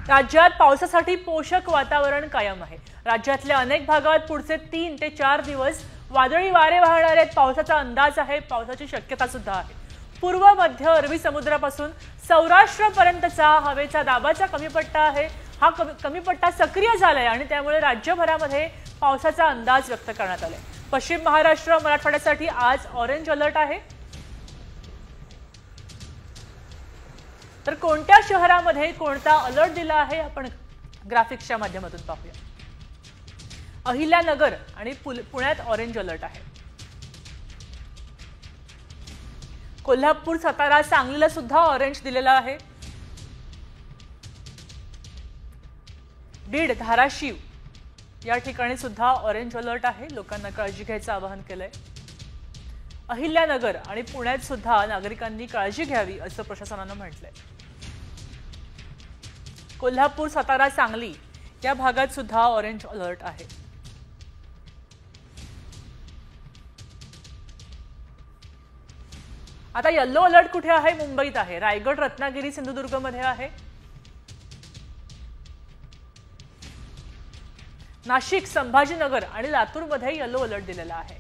राज्यात पावसासाठी पोषक वातावरण कायम आहे। राज्यातल्या अनेक भागात पुढचे 3 ते 4 दिवस वादळी वारे वाहणार आहेत। पावसाचा अंदाज आहे, पावसाची शक्यता सुद्धा आहे। पूर्व मध्य अरबी समुद्रापासून सौराष्ट्रपर्यंतचा हवेचा दाबाचा कमी पट्टा आहे। हा कमी पट्टा सक्रिय झालाय आणि त्यामुळे राज्यभरामध्ये पावसाचा अंदाज व्यक्त करण्यात आलाय। पश्चिम महाराष्ट्र मराठवाड्यासाठी आज ऑरेंज अलर्ट आहे। तर कोणत्या शहरामध्ये कोणता अलर्ट दिला आहे आपण ग्राफिक्सच्या माध्यमातून पाहूया। अहिल्यानगर आणि पुण्यात ऑरेंज अलर्ट आहे। कोल्हापूर, सातारा, सांगलीला सुद्धा ऑरेंज दिलेला आहे। बीड, धाराशिव या ठिकाणी सुद्धा ऑरेंज अलर्ट आहे। लोकांना काळजी घ्यायचं आवाहन केलंय। अहिल्यानगर आणि पुण्यात सुद्धा नागरिकांनी काळजी घ्यावी असं प्रशासनानं म्हटलंय। कोल्हापूर, सातारा, सांगली या भागात सुद्धा ऑरेंज अलर्ट आहे। आता येलो अलर्ट कुठे आहे? मुंबईत आहे। रायगड, रत्नागिरी, सिंधुदुर्ग मध्ये आहे। नाशिक, संभाजीनगर आणि लातूर मध्ये येलो अलर्ट दिलेला आहे।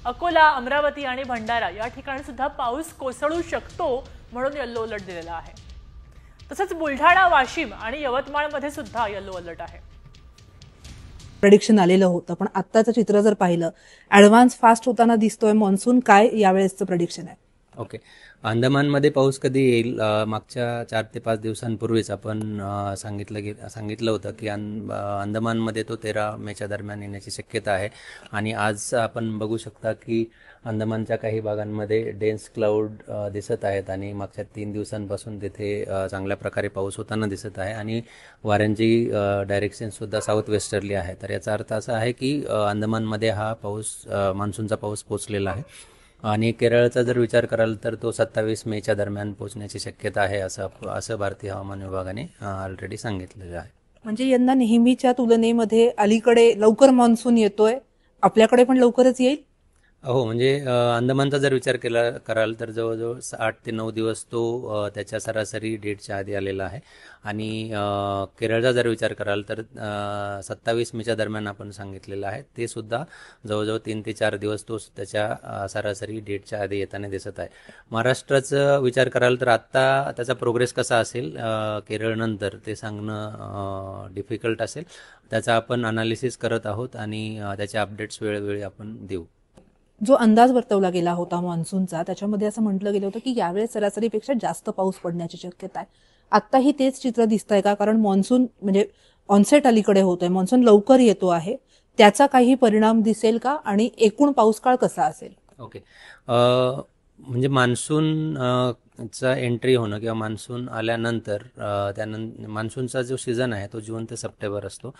अकोला, अमरावती आणि भंडारा या ठिकाणी सुद्धा पाऊस कोसळू शकतो म्हणून येलो अलर्ट दिलेला आहे। तसंच बुलढाणा, वाशिम आणि यवतमाळ मध्ये सुद्धा येलो अलर्ट आहे। प्रेडिक्शन आलेलं होतं, पण आत्ताचं चित्र जर पाहिलं ॲडव्हान्स फास्ट होताना दिसतोय मॉन्सून। काय यावेळेसचं प्रेडिक्शन आहे? ओके, अंदमानमध्ये पाऊस कधी येईल? मागच्या 4 ते 5 दिवसांपूर्वीच आपण सांगितलं होतं की अंदमानमध्ये तो 13 मेच्या दरम्यान येण्याची शक्यता आहे। आणि आज आपण बघू शकता की अंदमानच्या काही भागांमध्ये डेन्स क्लाउड दिसत आहेत आणि मागच्या 3 दिवसांपासून तिथे चांगल्या प्रकारे पाऊस होताना दिसत आहे आणि वाऱ्यांची डायरेक्शनसुद्धा साऊथ वेस्टर्ली आहे। तर याचा अर्थ असा आहे की अंदमानमध्ये हा पाऊस, मान्सूनचा पाऊस पोचलेला आहे। आणि केरळचा जर विचार कराल तर तो 27 मेच्या दरम्यान पोहोचण्याची शक्यता आहे असं भारतीय हवामान विभागाने ऑलरेडी सांगितलेलं आहे। म्हणजे यंदा नेहमीच्या तुलनेमध्ये अलीकडे लवकर मान्सून येतोय, आपल्याकडे पण लवकरच येईल? हो, म्हणजे अंदमानचा जर विचार कराल तर जवळजवळ 8 ते 9 दिवस तो त्याच्या सरासरी डेटच्या आधी आलेला आहे। आणि केरळचा जर विचार कराल तर 27 मेच्या दरम्यान आपण सांगितलेलं आहे, ते सुद्धा जवळजवळ 3 ते 4 दिवस तो त्याच्या सरासरी डेटच्या आधी येताना दिसत आहे। महाराष्ट्राचा विचार कराल तर आत्ता त्याचा प्रोग्रेस कसा असेल केरळनंतर ते सांगणं डिफिकल्ट असेल। त्याचा आपण अनालिसिस करत आहोत आणि त्याचे अपडेट्स वेळोवेळी आपण देऊ। जो अंदाज वर्तवला गेला होता मान्सूनचा, त्याच्यामध्ये असं म्हटलं गेलं होतं की यावेळेस सरासरीपेक्षा जास्त पाऊस पडण्याची शक्यता आहे। आत्ताही तेच चित्र दिसतंय का? कारण मान्सून म्हणजे ऑनसेट अलीकडे होतोय, मान्सून लवकर येतो आहे, त्याचा काही परिणाम दिसेल का? आणि एकूण पाऊसकाळ कसा असेल? ओके, म्हणजे मान्सून चा एंट्री होणं किंवा मान्सून आल्यानंतर त्यानंतर मान्सूनचा जो सीझन आहे तो जून ते सप्टेंबर असतो।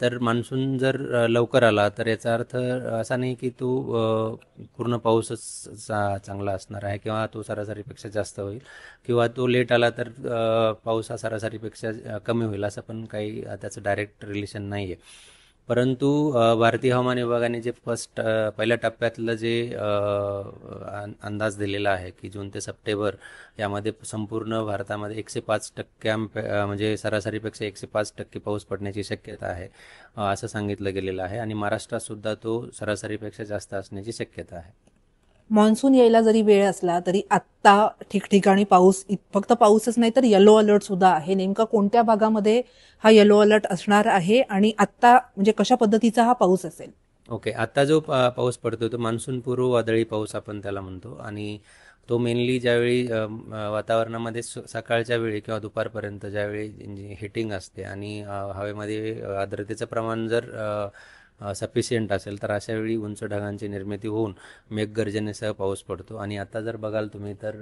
तर मान्सून जर लवकर आला तर याचा अर्थ असा नाही की तो पूर्ण पाऊसच चांगला असणार आहे किंवा तो सरासरीपेक्षा जास्त होईल, किंवा तो लेट आला तर पाऊस हा सरासरीपेक्षा कमी होईल, असं पण काही त्याचं डायरेक्ट रिलेशन नाही आहे। परंतु भारतीय हवामान विभागाने जे पहिल्या टप्प्यातलं जे अंदाज दिलेला आहे की जून ते सप्टेंबर यामध्ये संपूर्ण भारतामध्ये 105% म्हणजे सरासरीपेक्षा 105% पाऊस पडण्याची शक्यता आहे असं सांगितलं गेलेलं आहे। आणि महाराष्ट्रात सुद्धा तो सरासरीपेक्षा जास्त असण्याची शक्यता आहे। मान्सून यायला जरी वेळ असला तरी आत्ता ठिकठिकाणी पाऊस, फक्त पाऊसच नाही तर येलो अलर्ट सुद्धा आहे। नेमका कोणत्या भागामध्ये हा येलो अलर्ट असणार आहे आणि आत्ता म्हणजे कशा पद्धतीचा हा पाऊस असेल? ओके, आता जो पाऊस पडतो तो मान्सून पूर्व वादळी पाऊस आपण त्याला म्हणतो आणि तो मेनली ज्यावेळी वातावरणामध्ये सकाळच्या वेळी किंवा दुपारपर्यंत ज्यावेळी हिटिंग असते आणि हवेमध्ये आर्द्रतेचं प्रमाण जर सफिशियंट असेल तर अशा वेळी उंच ढगांची निर्मिती होऊन मेघगर्जनेसह पाऊस पडतो। आणि आता जर बघाल तुम्ही तर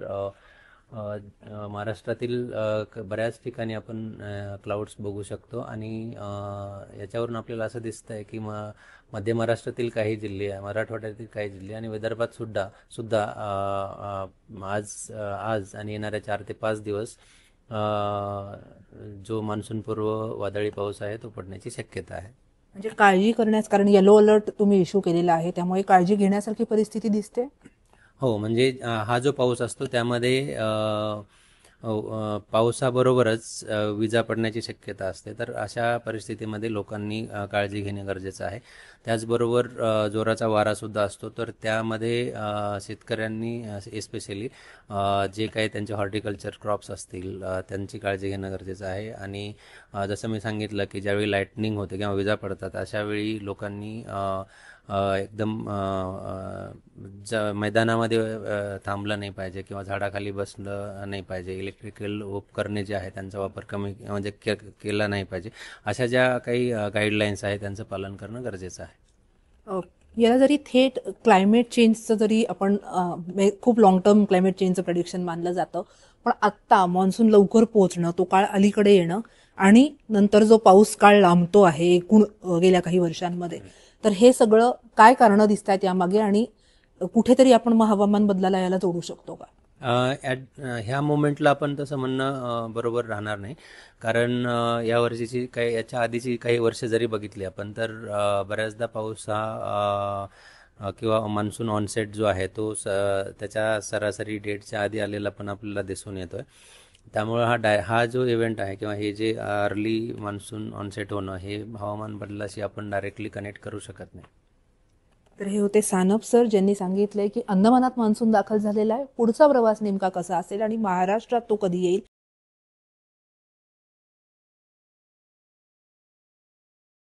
महाराष्ट्रातील बऱ्याच ठिकाणी आपण क्लाउड्स बघू शकतो आणि याच्यावरून आपल्याला असं दिसतंय की मध्य महाराष्ट्रातील काही जिल्हे, मराठवाड्यातील काही जिल्हे आणि विदर्भात सुद्धा आज आणि येणाऱ्या 4 ते 5 दिवस जो मान्सूनपूर्व वादळी पाऊस आहे तो पडण्याची शक्यता आहे। म्हणजे काळजी करण्यास, कारण येलो अलर्ट तुम्ही इश्यू केलेला आहे त्यामुळे काळजी घेण्यासारखी परिस्थिती दिसते? हो, म्हणजे हा जो पाऊस असतो त्यामध्ये पावसाबरोबरच विजा पडण्याची शक्यता असते. तर अशा परिस्थितीमध्ये लोकांनी काळजी घेणे गरजेचं आहे. त्याचबरोबर जोराचा वारासुद्धा असतो. तर त्यामध्ये शेतकऱ्यांनी एस्पेशली जे काही त्यांचे हॉर्टिकल्चर क्रॉप्स असतील त्यांची काळजी घेणं गरजेचं आहे. आणि जसं मी सांगितलं की ज्यावेळी लाईटनिंग होते किंवा विजा पडतात अशावेळी लोकांनी एकदम मैदानामध्ये थांबलं नाही पाहिजे किंवा झाडाखाली बसलं नाही पाहिजे. इलेक्ट्रिकल उपकरणे जे आहे त्यांचा वापर कमी म्हणजे केला नाही पाहिजे. अशा ज्या काही गाईडलाईन्स आहेत त्यांचं पालन करणं गरजेचं आहे. याला जरी थेट क्लायमेट चेंजचं जरी आपण खूप लॉंग टर्म क्लायमेट चेंजचं प्रेडिक्शन मानलं जातं, पण आत्ता मान्सून लवकर पोहोचणं, तो काळ अलीकडे येणं आणि नंतर जो पाऊस काळ लांबतो आहे एकूण गेल्या काही वर्षांमध्ये, तर हे सगळं काय कारणं दिसत आहेत यामागे आणि कुठेतरी आपण हवामान बदलाला याला जोडू शकतो का? ह्या मोमेंटला आपण तसं म्हणणं बरोबर राहणार नाही. कारण यावर्षीची काही याच्या आधीची काही वर्ष जरी बघितली आपण तर बऱ्याचदा पाऊस हा किंवा मान्सून ऑनसेट जो आहे तो त्याच्या सरासरी डेटच्या आधी आलेला पण आपल्याला दिसून येतोय. त्यामुळे हा जो इव्हेंट आहे किंवा हे जे अर्ली मान्सून ऑनसेट होणं हे हवामान बदलाशी आपण डायरेक्टली कनेक्ट करू शकत नाही. तर हे होते सानप सर, ज्यांनी सांगितलंय की अंदमानात मान्सून दाखल झालेला आहे. पुढचा प्रवास नेमका कसा असेल आणि महाराष्ट्रात तो कधी येईल